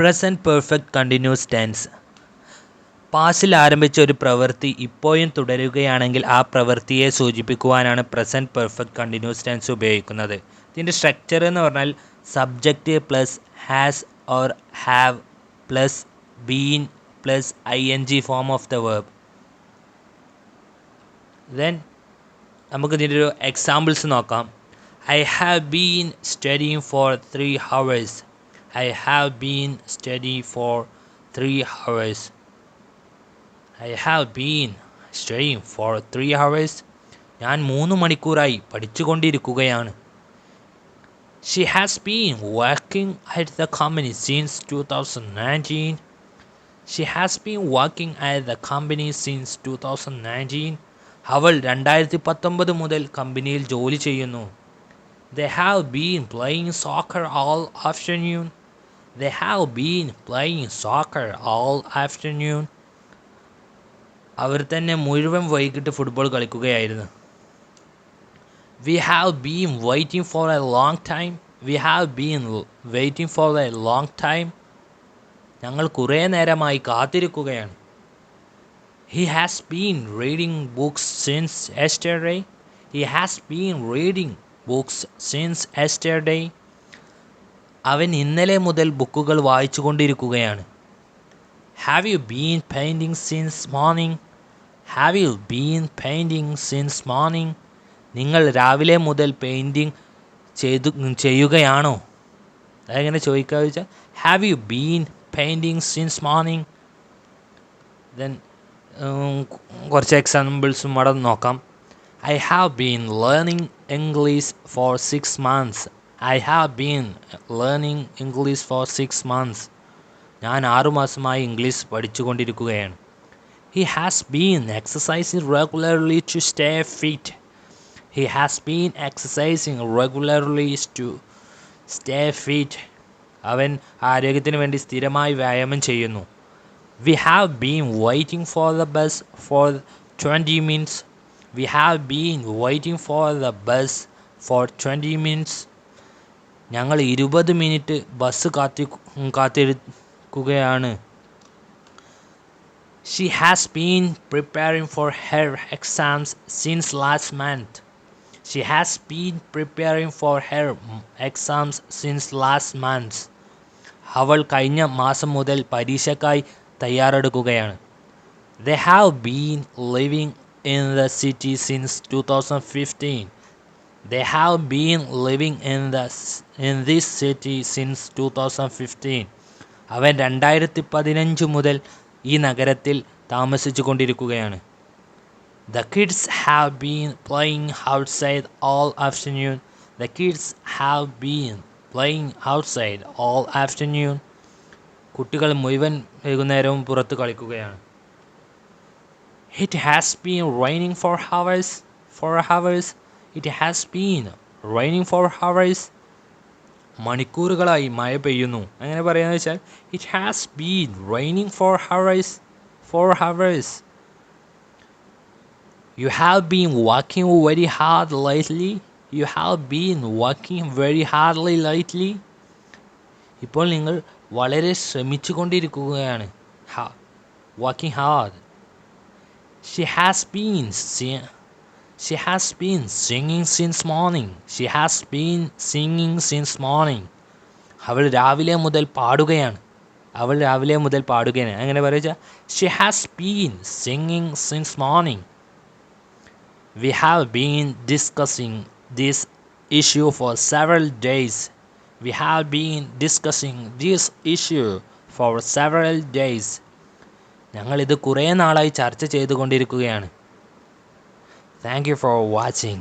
Present perfect continuous tense. പാസ്റ്റിൽ ആരംഭിച്ച ഒരു പ്രവൃത്തി ഇപ്പോഴും തുടരുകയാണെങ്കിൽ ആ പ്രവൃത്തിയെ സൂചിപ്പിക്കുവാനാണ് പ്രസൻറ്റ് പെർഫെക്റ്റ് കണ്ടിന്യൂസ് ടെൻസ് ഉപയോഗിക്കുന്നത്. ഇതിൻ്റെ സ്ട്രക്ചർ എന്ന് പറഞ്ഞാൽ subject plus has or have plus been plus ing form of the verb. Then നമുക്ക് ഇതിൻ്റെ ഒരു എക്സാമ്പിൾസ് നോക്കാം. I have been studying for 3 hours. I have been studying for 3 hours. I have been studying for 3 hours. ഞാൻ 3 മണിക്കൂറായി പഠിച്ചുകൊണ്ടിരിക്കുകയാണ്. She has been working at the company since 2019. She has been working at the company since 2019. അവൾ 2019 മുതൽ കമ്പനിയിൽ ജോലി ചെയ്യുന്നു. They have been playing soccer all afternoon. They have been playing soccer all afternoon. അവർ തന്നെ മുഴുവൻ വൈകിട്ട് football കളിക്കുകയായിരുന്നു. We have been waiting for a long time. We have been waiting for a long time. ഞങ്ങൾ കുറേ നേരമായി കാത്തിരിക്കുകയാണ്. He has been reading books since yesterday. He has been reading books since yesterday. അവൻ ഇന്നലെ മുതൽ ബുക്കുകൾ വായിച്ചുകൊണ്ടിരിക്കുകയാണ്. Have you been painting since morning? Have you been painting since morning? നിങ്ങൾ രാവിലെ മുതൽ പെയിൻറ്റിങ് ചെയ്യുകയാണോ? അതെങ്ങനെ ചോദിക്കാമെന്ന് വെച്ചാൽ Have you been painting since morning? Then കുറച്ച് എക്സാമ്പിൾസും അവിടെ നോക്കാം. I have been learning English for 6 months. I have been learning English for 6 months. ഞാൻ 6 മാസമായി ഇംഗ്ലീഷ് പഠിച്ചുകൊണ്ടിരിക്കുകയാണ്. He has been exercising regularly to stay fit. He has been exercising regularly to stay fit. അവൻ ആരോഗ്യത്തിന് വേണ്ടി സ്ഥിരമായി വ്യായാമം ചെയ്യുന്നു. We have been waiting for the bus for 20 minutes. We have been waiting for the bus for 20 minutes. ഞങ്ങൾ 20 minute bus കാത്തിരിക്കുകയാണ്. She has been preparing for her exams since last month. She has been preparing for her exams since last month. അവൾ കഴിഞ്ഞ മാസം മുതൽ പരീക്ഷയ്ക്കായി തയ്യാറെടുക്കുകയാണ്. They have been living in the city since 2015. They have been living in this city since 2015. അവൻ 2015 മുതൽ ഈ നഗരത്തിൽ താമസിച്ചു കൊണ്ടിരിക്കുകയാണ്. The kids have been playing outside all afternoon. The kids have been playing outside all afternoon. കുട്ടികൾ മുഴുവൻ വൈകുന്നേരവും പുറത്ത് കളിക്കുകയാണ്. It has been raining for hours. It has been raining for hours. മണിക്കൂറുകളായി മഴ പെയ്യുന്നു. അങ്ങനെ പറയാന്ന് വെച്ചാൽ It has been raining for hours. You have been working very hard lately. You have been working very hardly lately. ഇപ്പോൾ നിങ്ങൾ വളരെ ശ്രമിച്ചു കൊണ്ടിരിക്കുകയാണ്. Working hard. She has been singing since morning. She has been singing since morning. അവൾ രാവിലെ മുതൽ പാടുകയാണ്. അങ്ങനെ പറയുക She has been singing since morning. We have been discussing this issue for several days. We have been discussing this issue for several days. ഞങ്ങൾ ഇത് കുറേ നാളായി ചർച്ച ചെയ്തുകൊണ്ടിരിക്കുകയാണ്. Thank you for watching.